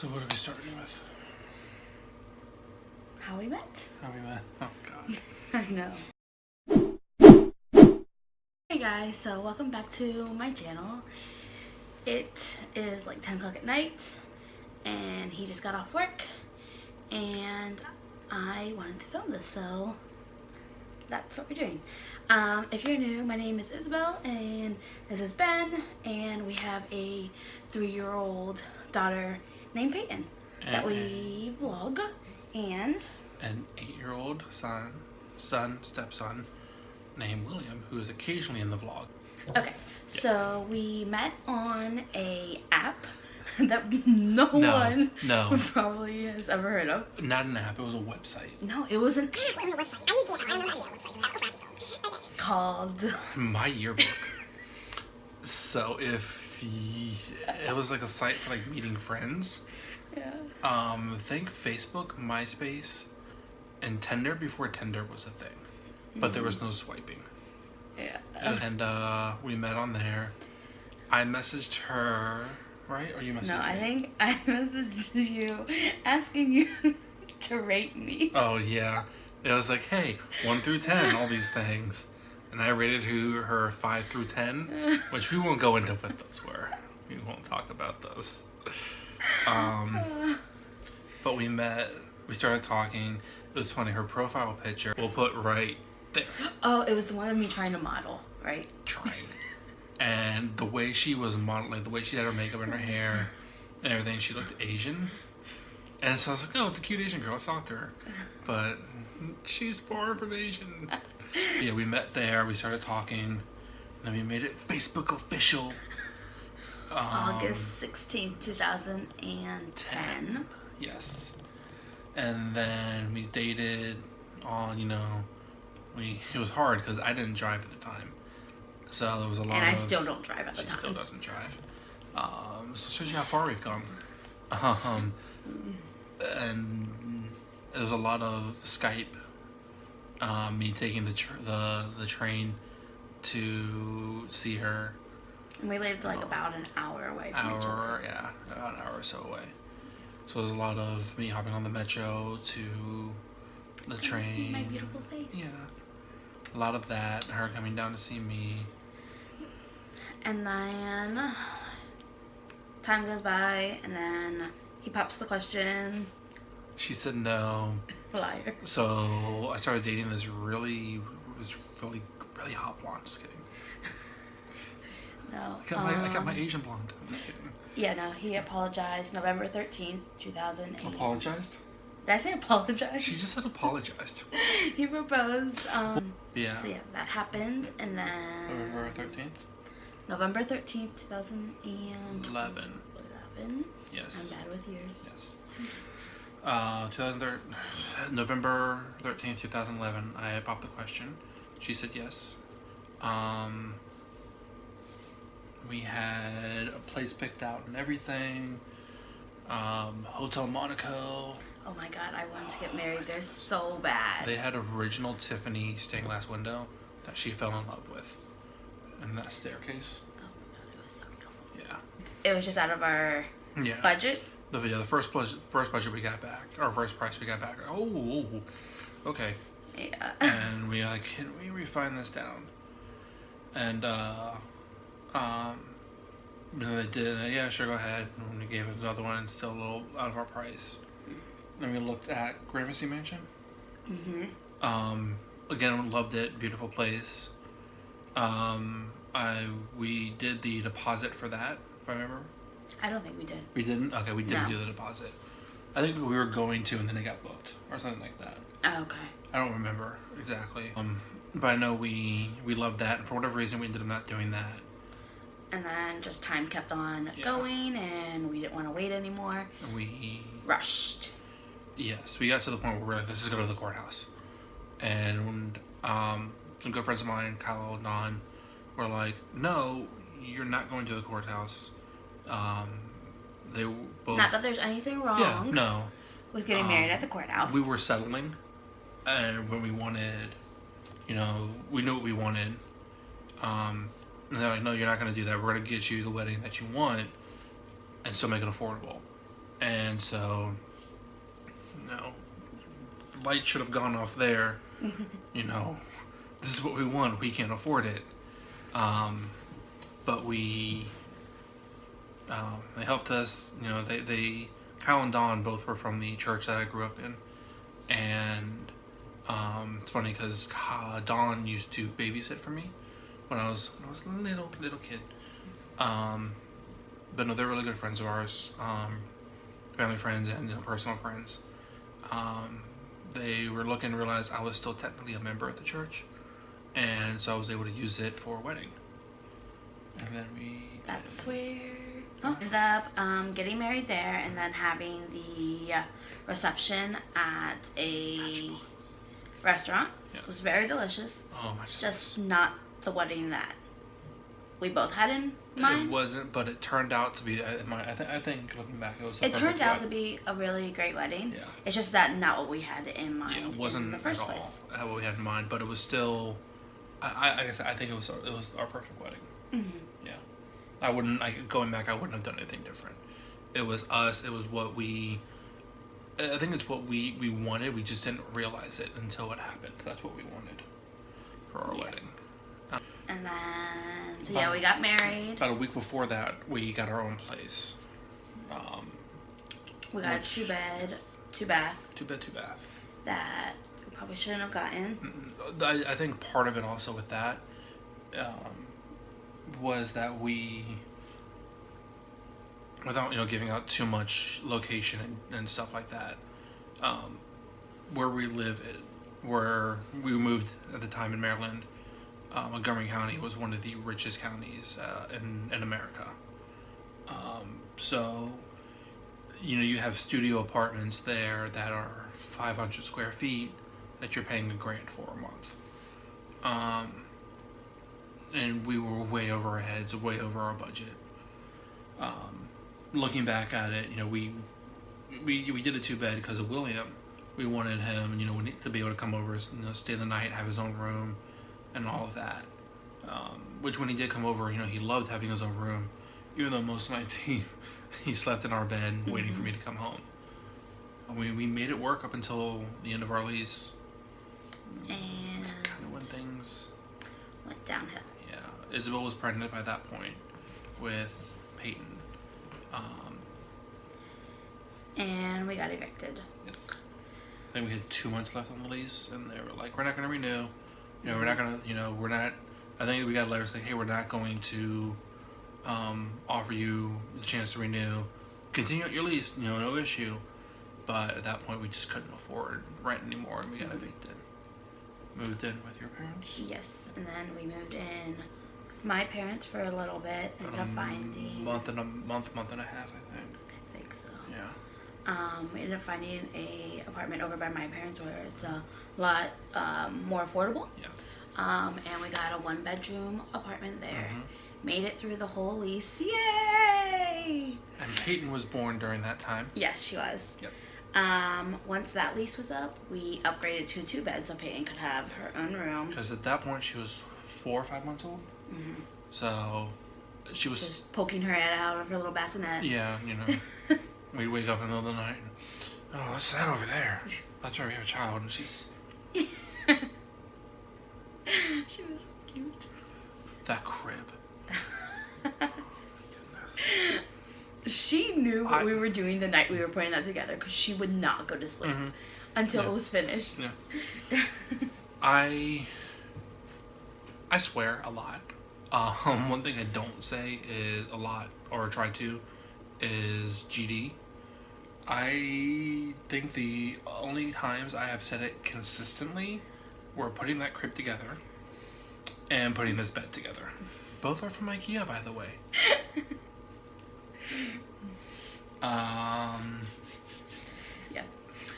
So what are we starting with? How we met. How we met? Oh god. I know. Hey guys, so welcome back to my channel. It is like 10 o'clock at night and he just got off work and I wanted to film this, so that's what we're doing. If you're new, my name is Isabel and this is Ben, and we have a 3-year-old daughter named Peyton that we vlog, and an 8-year-old stepson named William, who is occasionally in the vlog. Okay, so we met on a app that no one probably has ever heard of. Not an app, it was a website. No, it was an app. It was a website. I used the app. I don't know the website. Called My Yearbook. So it was like a site for like meeting friends. Yeah. Think Facebook, MySpace, and Tinder before Tinder was a thing. But there was no swiping. Yeah. And we met on there. I messaged her, right? Or you messaged me? No, I think I messaged you asking you to rate me. Oh, yeah. It was like, hey, 1 through 10, all these things. And I rated her 5 through 10, which we won't go into what those were. We won't talk about those. But we met, we started talking. It was funny, her profile picture we'll put right there. Oh, it was the one of me trying to model, right? Trying. And the way she was modeling, the way she had her makeup and her hair and everything, she looked Asian. And so I was like, oh, it's a cute Asian girl, let's talk to her. But she's far from Asian. Yeah, we met there, we started talking, and then we made it Facebook official. August 16th, 2010. Yes. And then we dated on, it was hard because I didn't drive at the time. So there was a lot and I still don't drive at the time. She still doesn't drive. So it shows you how far we've come. And there was a lot of Skype. Me taking the train to see her. And we lived like about an hour away from each other. Yeah, about an hour or so away. So there's a lot of me hopping on the metro to the train. See my beautiful face. Yeah, a lot of that. Her coming down to see me. And then time goes by, and then he pops the question. She said no. Liar. So I started dating this really hot blonde. Just kidding. No. I got my Asian blonde. I'm just kidding. Yeah, no. He apologized November 13th, 2008. Apologized? Did I say apologize? She just said apologized. He proposed. Yeah. So yeah, that happened, and then November 13th. November 13th, 2011. Yes. I'm bad with years. Yes. November 13th, 2011, I popped the question. She said yes. We had a place picked out and everything. Hotel Monaco. Oh my god, I want to get married there so bad. They had original Tiffany stained glass window that she fell in love with. And that staircase. Oh my god, it was so beautiful. Yeah. It was just out of our budget. The first budget we got back, or first price we got back. Oh, okay. Yeah. And we like, can we refine this down? And they did. Yeah, sure, go ahead. And we gave us another one, and still a little out of our price. And we looked at Gramercy Mansion. Again, loved it. Beautiful place. We did the deposit for that, if I remember. I don't think we did. We didn't? Okay, we didn't do the deposit. I think we were going to, and then it got booked, or something like that. Oh, okay. I don't remember exactly. But I know we loved that, and for whatever reason, we ended up not doing that. And then just time kept on going, and we didn't want to wait anymore. We rushed. Yes, we got to the point where we're like, let's just go to the courthouse. And some good friends of mine, Kyle and Don, were like, no, you're not going to the courthouse. They both... Not that there's anything wrong. Yeah, no. With getting married at the courthouse. We were settling, and when we wanted, we knew what we wanted. And they're like, no, you're not going to do that. We're going to get you the wedding that you want and still make it affordable. And so, light should have gone off there. This is what we want. We can't afford it. But they helped us. Kyle and Dawn both were from the church that I grew up in, and it's funny because Dawn used to babysit for me when I was a little kid. But no, they're really good friends of ours, family friends and personal friends. They were looking to realize I was still technically a member at the church, and so I was able to use it for a wedding. And then That's where ended up getting married there, and then having the reception at a restaurant. Yes. It was very delicious. Oh my It's goodness. just not the wedding that we both had in mind. It wasn't, but it turned out to be. I think looking back, it was. It turned out to be a really great wedding. Yeah. It's just that not what we had in mind. Yeah, it wasn't in the first at place. all what we had in mind, but it was still. I guess I think it was our perfect wedding. Mm-hmm. Yeah, going back, I wouldn't have done anything different. It was us. It was what we. I think it's what we wanted. We just didn't realize it until it happened. That's what we wanted for our wedding. And then, we got married. About a week before that, we got our own place. We got a 2-bed, 2-bath. 2-bed, 2-bath. That we probably shouldn't have gotten. I think part of it also with that was that we, without giving out too much location and stuff like that, where we live, where we moved at the time in Maryland, Montgomery County was one of the richest counties in America. So, you have studio apartments there that are 500 square feet that you're paying $1,000 for a month. And we were way over our heads, way over our budget. Looking back at it, we did a 2-bed because of William. We wanted him, to be able to come over, stay the night, have his own room, and all of that. Which when he did come over, he loved having his own room, even though most nights he slept in our bed waiting for me to come home. We made it work up until the end of our lease. And It's kind of when things went downhill. Yeah, Isabel was pregnant by that point with Peyton. And we got evicted. Yes. I think we had 2 months left on the lease, and they were like, "We're not going to renew. We're not going to. We're not." I think we got a letter saying, "Hey, we're not going to offer you the chance to renew. Continue at your lease. No issue." But at that point, we just couldn't afford rent anymore, and we got evicted. Moved in with your parents? Yes, and then we moved in with my parents for a little bit. Ended up finding month and a half, I think. I think so. Yeah. We ended up finding a apartment over by my parents where it's a lot more affordable. Yeah. And we got a 1-bedroom apartment there. Mm-hmm. Made it through the whole lease. Yay! And Peyton was born during that time. Yes, she was. Yep. Once that lease was up, we upgraded to 2 beds so Peyton could have her own room. Because at that point she was 4 or 5 months old. Mm-hmm. So she was just poking her head out of her little bassinet. Yeah, we'd wake up in the middle of the night. And, oh, what's that over there? That's where we have a child, and she's. She was cute. That crib. She knew what we were doing the night we were putting that together because she would not go to sleep until it was finished. Yeah. I swear a lot. One thing I don't say is a lot, or try to, is GD. I think the only times I have said it consistently were putting that crib together and putting this bed together. Both are from IKEA, by the way.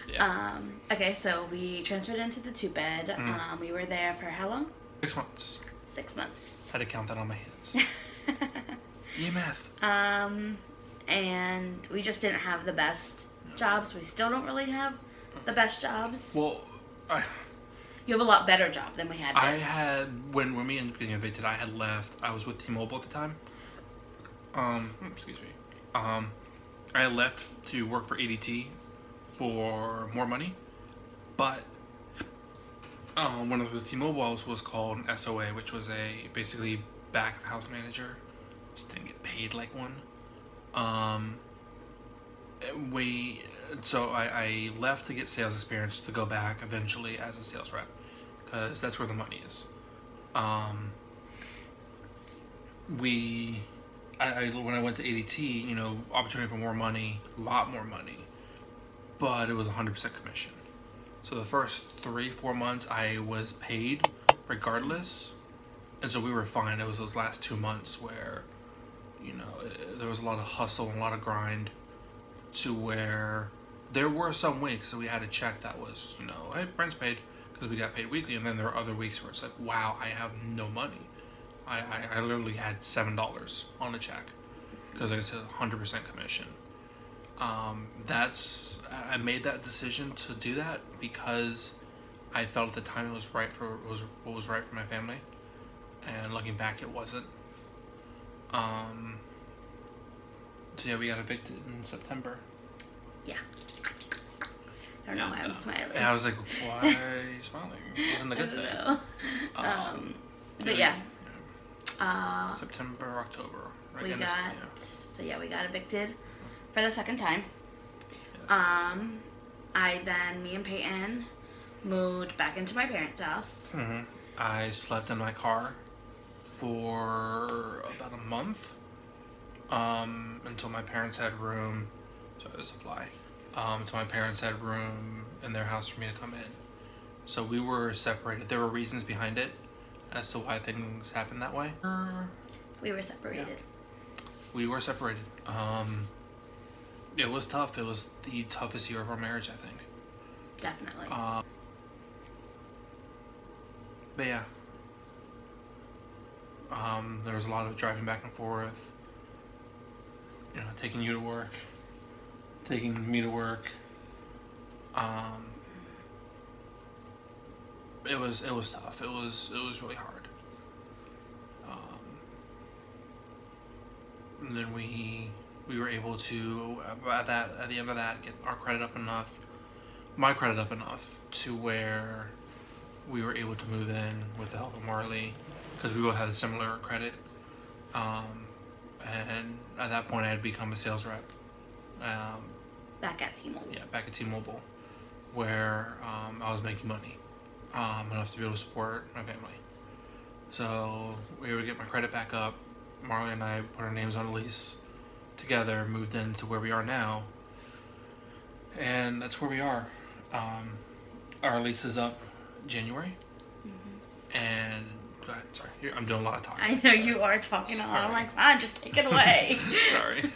Yeah. Okay, so we transferred into the 2-bed. We were there for how long? 6 months. 6 months. Had to count that on my hands. EMF. And we just didn't have the best jobs. We still don't really have the best jobs. Well, you have a lot better job than we had. I had, when we ended up getting evicted, I had left. I was with T-Mobile at the time. Excuse me. I left to work for ADT for more money, but one of those T-Mobile was called an SOA, which was a basically back of house manager. Just didn't get paid like one. I left to get sales experience to go back eventually as a sales rep, because that's where the money is. When I went to ADT, opportunity for more money, a lot more money, but it was 100% commission. So the first 3-4 months I was paid regardless, and so we were fine. It was those last 2 months where, there was a lot of hustle and a lot of grind, to where there were some weeks that we had a check that was, hey, Brent's paid, because we got paid weekly, and then there were other weeks where it's like, wow, I have no money. I literally had $7 on a check, because like I said, 100% commission. I made that decision to do that because I felt at the time it was what was right for my family, and looking back, it wasn't. So yeah, we got evicted in September. Yeah. I don't know why I'm smiling. And I was like, why are you smiling? It wasn't a good thing. I don't know. But yeah. September, October. Right? We got evicted for the second time. Yes. Me and Peyton moved back into my parents' house. Mm-hmm. I slept in my car for about a month, until my parents had room. Sorry, there's a fly. Until my parents had room in their house for me to come in. So we were separated. There were reasons behind it as to why things happened that way. We were separated. Yeah. We were separated. It was tough. It was the toughest year of our marriage, I think. Definitely. But yeah. There was a lot of driving back and forth. Taking you to work, taking me to work. It was tough. It was really hard. And then we were able to at the end of that get our credit up enough, my credit up enough to where we were able to move in with the help of Marley, because we both had a similar credit. And at that point I had become a sales rep. Back at T-Mobile. Yeah, back at T-Mobile, where I was making money enough to be able to support my family. So we were able to get my credit back up. Marley and I put our names on a lease together, moved into where we are now, and that's where we are. Our lease is up January, and go ahead, sorry, I'm doing a lot of talking. I know you are talking a lot. I'm like, fine, just take it away. Sorry.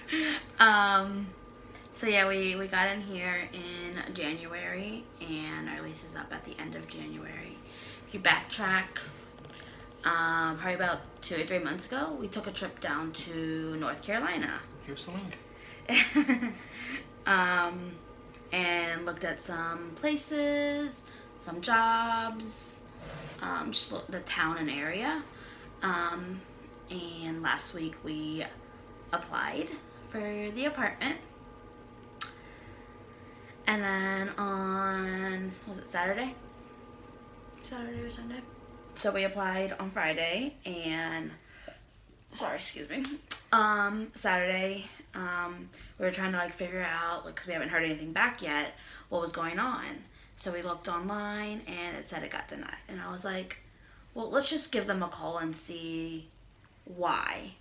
So yeah, we got in here in January, and our lease is up at the end of January. If you backtrack, probably about 2 or 3 months ago, we took a trip down to North Carolina. Here's the link. And looked at some places, some jobs, just the town and area. And last week we applied for the apartment. And then on, was it Saturday? Saturday or Sunday? So we applied on Friday, and Saturday, we were trying to figure out, because we haven't heard anything back yet, what was going on. So we looked online and it said it got denied. And I was like, well, let's just give them a call and see why.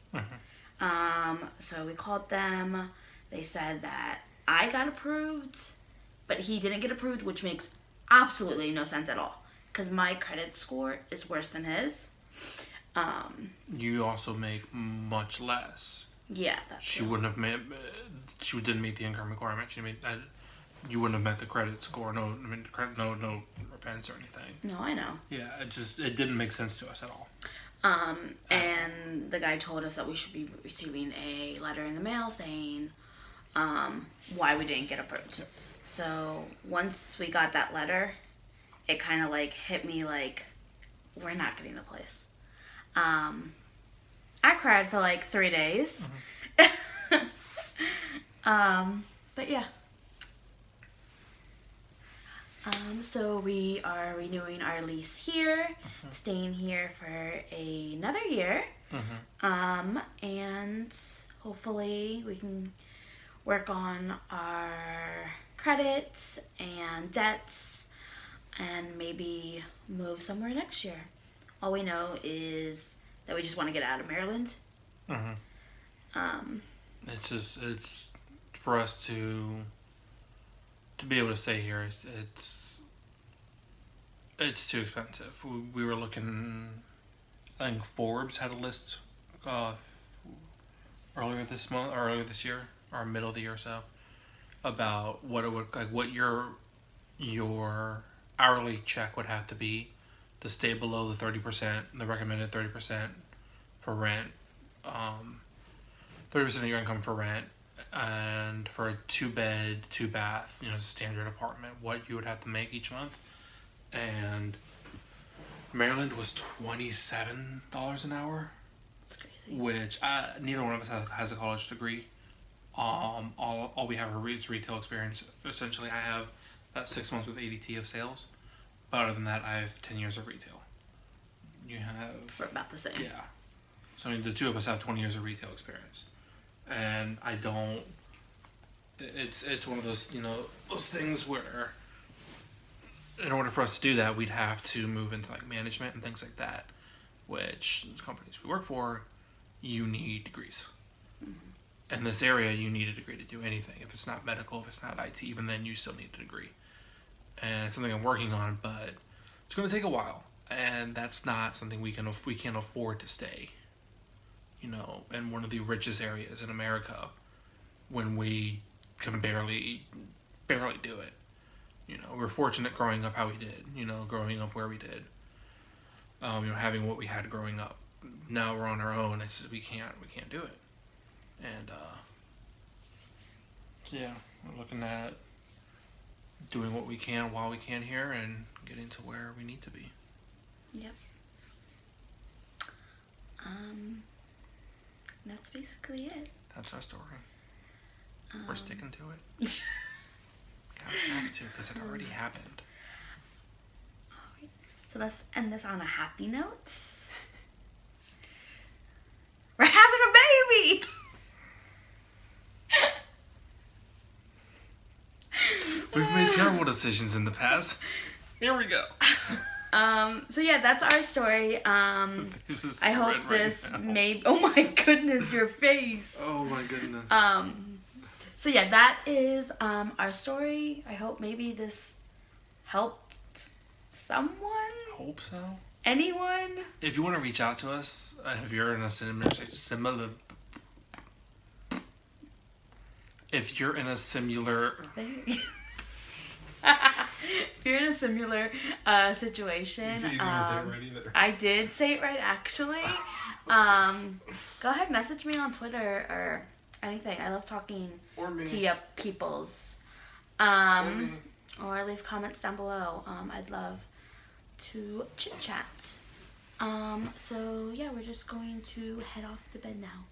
So we called them. They said that I got approved, but he didn't get approved, which makes absolutely no sense at all, because my credit score is worse than his. You also make much less. Yeah, that's She true. wouldn't have made. She didn't meet the income requirement. You wouldn't have met the credit score. No offense or anything. No, I know. Yeah, it didn't make sense to us at all. And the guy told us that we should be receiving a letter in the mail saying why we didn't get approved. So once we got that letter, it kind of hit me we're not getting the place. I cried for 3 days. But yeah. So we are renewing our lease here, staying here for another year. And hopefully we can work on our credits and debts and maybe move somewhere next year. All we know is that we just want to get out of Maryland. It's for us to be able to stay here. It's too expensive. We were looking. I think Forbes had a list earlier this year, or middle of the year or so, about what it would what your hourly check would have to be to stay below the 30%, the recommended 30% for rent, 30% of your income for rent, and for a 2-bed, 2-bath, standard apartment, what you would have to make each month. And Maryland was $27 an hour. That's crazy. Which neither one of us has a college degree. All we have is retail experience. Essentially, I have that 6 months with ADT of sales. But other than that, I have 10 years of retail. You have... We're about the same. Yeah. So, I mean, the two of us have 20 years of retail experience. And I don't... It's one of those, those things where in order for us to do that, we'd have to move into, like, management and things like that. Which, the companies we work for, you need degrees. In this area, you need a degree to do anything. If it's not medical, if it's not IT, even then you still need a degree. And it's something I'm working on, but it's going to take a while. And that's not something we can't afford to stay, in one of the richest areas in America when we can barely do it. We're fortunate growing up how we did, growing up where we did. Having what we had growing up. Now we're on our own. We can't do it. And yeah, we're looking at doing what we can while we can here and getting to where we need to be. Yep. That's basically it. That's our story. We're sticking to it. Gotta have to, because it already happened. Alright. So let's end this on a happy note. We're having a baby! We've made terrible decisions in the past. Here we go. So yeah, that's our story. I hope this may... Oh my goodness, your face. Oh my goodness. So yeah, that is our story. I hope maybe this helped someone. Hope so. Anyone. If you want to reach out to us, if you're in a similar if you're in a similar situation, You didn't say it right either. I did say it right actually. Go ahead, message me on Twitter or anything. I love talking Or me. to you peoples. Or me. Or leave comments down below. I'd love to chit chat. So yeah, we're just going to head off to bed now.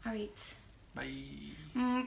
All right. Bye. Bye.